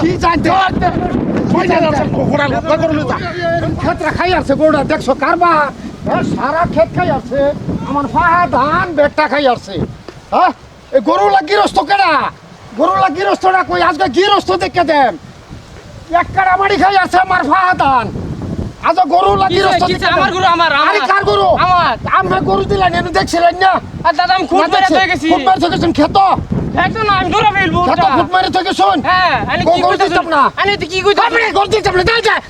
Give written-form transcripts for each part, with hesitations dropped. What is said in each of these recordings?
কি জানতে ক্ষেত্রে খাই আছে গরুটা দেখছো কারবা সারা ক্ষেত খাই আছে আমার ফাহা ধান বেগটা খাই আছে হ্যাঁ এই গরুলা গৃহস্থ কেনা গরুলা গৃহস্থটা কই আজকে গৃহস্থ দেখে দেন এক কাড়া মারি খাই আছে আমার ফাহা ধান আজ গরুলা গৃহস্থ আমার গরু আমার আরে কার গরু আমার আমি গরু দিলেন এনে দেখছিলেন না আর দাদা আমি খুব মেরে হয়ে গেছি খুব মেরে গেছেন খেত একদম না আমি ধরে ফেলবো খেত খুব মেরে গেছেন হ্যাঁ আমি কি গরু দিতাম না আমি তো কি কইতাম আপনি গরু দিতাম না যাই যাই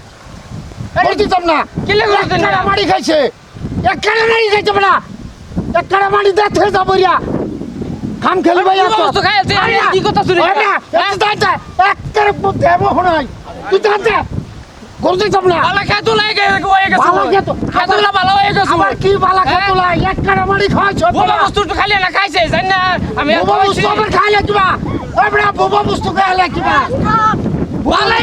গরু দিতাম না কিলে গরু দেন একটা মারি খাইছে একটা মারি খাইছে বড়া একটা মারি দেখ হয়ে যাব রিয়া খাম খেলি ভাই কি বস্তু খাইছে কি কথা শুনি না যাই যাই একটা দেব হনাই তুই যাই গরু দিতাম না বালা খেতো লাগে হয়ে গেছে বালা খেতো খেতোলা ভালো হয়ে গেছে আমার কি বালা খেতোলা একটা মারি খাইছ বাবা বস্তু তো খালি না খাইছে জান না আমি বাবা বস্তু আবার খাইলে কিবা ওবড়া বাবা বস্তু খাইলে কিবা বালা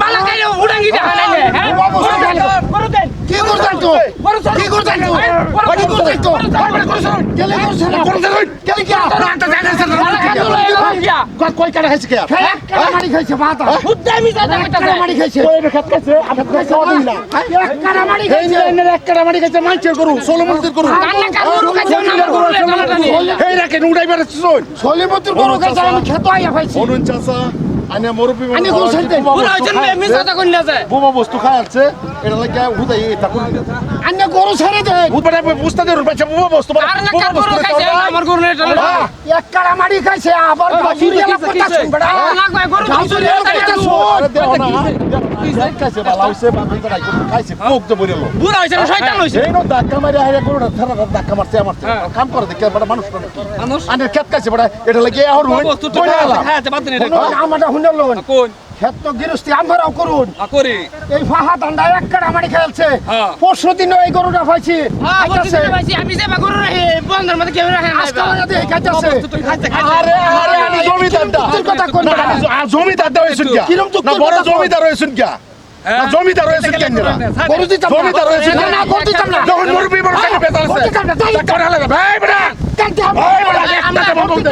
বালা খাইলে উড়াঙ্গি দেখা নাই হ্যাঁ বাবা বস্তু খাইলে করো দেন কি করতেন তো কি করতেন তো কি করতেন তো কেলে করছেন কেলে কি আটা জানেন বালা খেতোলা গিয়া কই কাটা খাইছে কে একটা মারি খাইছে বাতা উদ্দামি জানা একটা মারি খাইছে ওই খেত খাইছে আপনি খাইছে ওদিন না একটা মারি খাইছে একটা মারি খাইছে মাইছে গরু সোলমন্দির গরু কান্না কারু খাইছে না গরু এই রাখেন উড়াই বেড়াচ্ছ সোলমন্দির গরু খাইছে আমি খেত আইয়া পাইছি অনুন চাচা আনে মুরব্বি আমি গরু ছাইতে পুরো হইছেন মিছা কথা কইনা যায় বোমা বস্তু খাই আছে এটা লাগা হুদাই এটা কোন আন্য গরু ছেড়ে দে হুদাই বুঝতে দে বাচ্চা বোমা বস্তু আর না কার গরু খাইছে আমার গরু এটা একটা মারি খাইছে আবার বাসুরিয়া কথা শুনবড়া না কই গরু বাসুরিয়া কথা শুন দেও না খাইছে বালা হইছে বাকিটা খাইছে কোক তো বইলো পুরো হইছেন শয়তান হইছে এই নো ধাক্কা মারি আইরা গরুটা থারা ধাক্কা মারছে কাম করে দেখে বড় মানুষ মানুষ আনে খেত খাইছে বড় এটা লাগি আর হই বস্তু তো খাইছে বাদ নেই আমাটা হুনলন কোন ক্ষেত তো গৃহস্থী আমরাও করুন করি এই ফাহা দান্ডা একটা মারি খেলছে হ্যাঁ। পরশু দিন এই গরুটা পাইছি খাইতাছে আমি যে গরু রাখি বন্ধের মধ্যে কেউ রাখে আজকে আমাদের এই খাইতাছে আরে আরে আমি জমিদারটা তোর কথা কোন জমিদারটা হইছুন কি কিরম তো না বড় জমিদার হইছুন কি না জমিদার হইছুন কি গরু দিতাম না জমিদার হইছুন না না গরু দিতাম না যখন মুরবি বড় সাথে বেতাল আছে গরু দিতাম না তাই টাকা লাগে ভাই বড় ভাই বড় একটা বন্ধ দে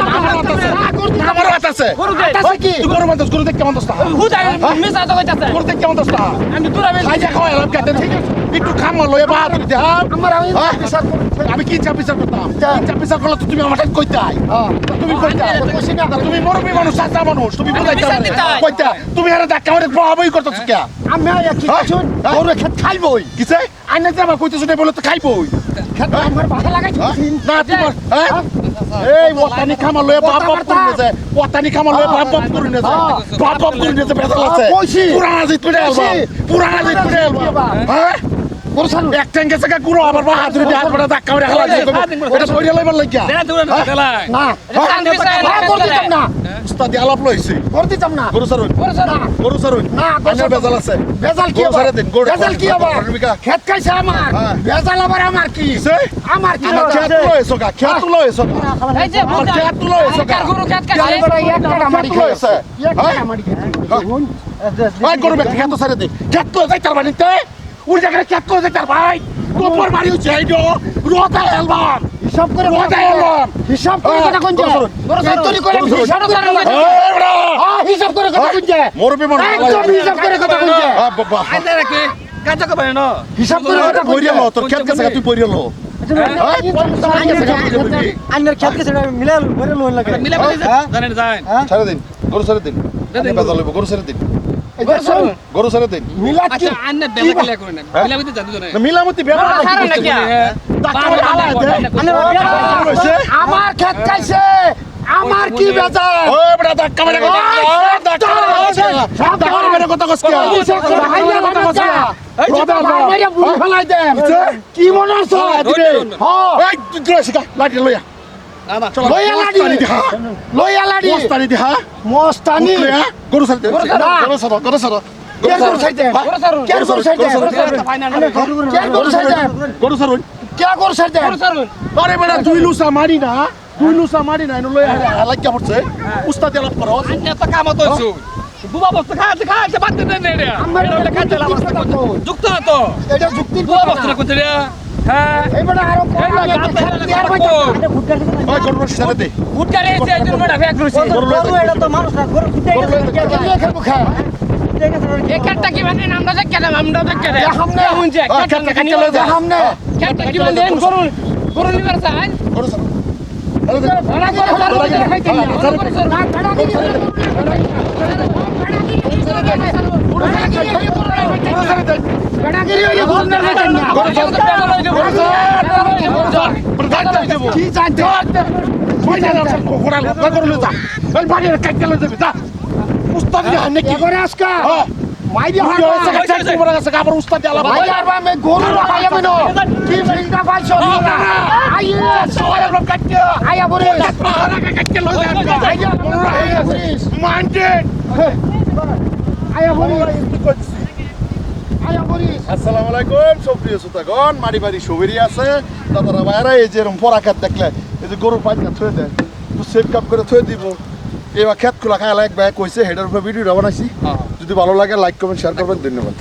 আমার হাত আছে গরু দে আছে কি তুই গরু মানতাস গরু দেখ কেমন দস্তা হুদাই মিছা কথা কইতাছে গরু দেখ কেমন দস্তা আমি তোরা খাই যা খাওয়া লাভ কাটে ঠিক আছে একটু খাম লয়ে বাদ দিতে হ্যাঁ আমার আমি বিচার করুন আমি কি চাপ বিচার করতাম চাপ বিচার করলে তো তুমি আমার সাথে কইতাই তুমি কইতা তুমি মুরবি মানুষ সাচা মানুষ তুমি বুঝাইতা কইতা তুমি আরে ধাক্কা মারে প্রভাবই করতেছ কি আমি কি শুন গরু খেত খাইবই কিছে আইনা যে আমার কইতেছ না বলে তো খাইবই খেত আমার বাসা লাগাইছি না তোমার এই ওতানি খামা লয়ে বাপ বাপ করে যে ওতানি খামা লয়ে বাপ বাপ করে যে বাপ বাপ করে যে বেজাল আছে পুরানা জিত করে আলবা পুরানা জিত করে আলবা হ্যাঁ গরু ছাড়ুন এক ট্যাঙ্কে থেকে গুরু আবার বা হাত ধরে হাত বড় ধাক্কা মারে হালা দিয়ে এটা সইরে লইবার লাগিয়া না গরু দিতাম না উস্তাদি আলাপ লইছি গরু দিতাম না গরু সারুন গরু সারুন না আইনার বেজাল আছে বেজাল কি গরু আবার সারে দিন গরু বেজাল কি আবার খেত খাইছে আমার বেজাল আবার আমার কি কিছে আমার কি খেত লইছো গা খেত লইছো এই যে আমার খেত লইছো গা কার গরু খেত কাছে একটা মারি খাইছে একটা মারি খাইছে ভাই গরু বেটা খেত সারে দিন খেত তো যাই তার বাড়িতে ওই জায়গায় খেত তো যাই তার ভাই তোর বাড়ি হচ্ছে এই যে রোতা অ্যালবাম হিসাব করে রোতা অ্যালবাম হিসাব করে কথা কোন যায় তৈরি করে হিসাব করে হিসাব করে কথা কোন যায় মুরবি মানুষ একদম হিসাব করে কথা কোন যায় বাবা আইনা কি কাজা কো না হিসাব করে কথা কোন পড়িয়া লো তোর খেত কাছে তুই পড়িয়া লো আন্নার খেত কাছে মিলাল ভরে লোন লাগে মিলা বলি জানেন জানেন সারে দিন গরু সারে দিন বেজাল লইব গরু সারে দিন গরু সারে দিন মিলাদ কি আচ্ছা আন্না বেলা খেলা করে না মিলা বলি জাদু না মিলামতি বেলা সারা না কি আমার খেত খাইছে আমার কি বেজা ওই বড় ধাক্কা মারে কথা ধাক্কা মারে কথা কস কি কি মনে আছে এই তুই শিখা লাঠি লইয়া লইয়া লাডি লইয়া লাডি মস্তানি দিহা মস্তানি গরু সারে গরু সারে গরু সারে কে গরু সাইতে কে গরু সাইতে কে গরু সাইতে গরু সারুন কে গরু সাইতে আরে বেটা দুই লুসা মারি না এনো লইয়া লাগিয়া পড়ছে উস্তাদ আলাপ করো আন্না তো কাম হইছো বুবা বস্তু খাইতে বাদ দেন না এটা এটা খাইতে লাভ যুক্ত না তো এটা যুক্তি বুবা বস্তু না কোনটা হ্যাঁ এইবারে আরো ওই গরু সারে দে উঠকারে এসে একজন বড় ফ্যাক রইছে গরু এটা তো মানুষ না গরু খুঁটে খেলবো খা এই খেতটা কি মানে আমরা দেখতে না আমরা দেখতে না সামনে এখন যে খেতটা কি চলে যায় সামনে খেতটা কি মানে গরু গরু নিবার চাই করো স্যার ভাড়া করে ভাড়া করে খাইতে না কি জানতে কি করে আজকা মাইরি ভাই আর আমি গরু রাখাই আমি নো কি ফিল্ডটা পাইছো আইয়া বলে আইয়া বলি আসসালামু আলাইকুম সুপ্রিয় শ্রোতাগণ মারি বাড়ি সবেরই আছে দাদারা ভাইরা এই যে এরকম পরাখাত দেখলে এই যে গরুর পাইকা থয়ে দেয় তো সেভ কাপ করে থয়ে দিব এবার খেত খোলা খায় এক ভাই কইছে হেডার উপর ভিডিওটা বানাইছি যদি ভালো লাগে লাইক কমেন্ট শেয়ার করবেন ধন্যবাদ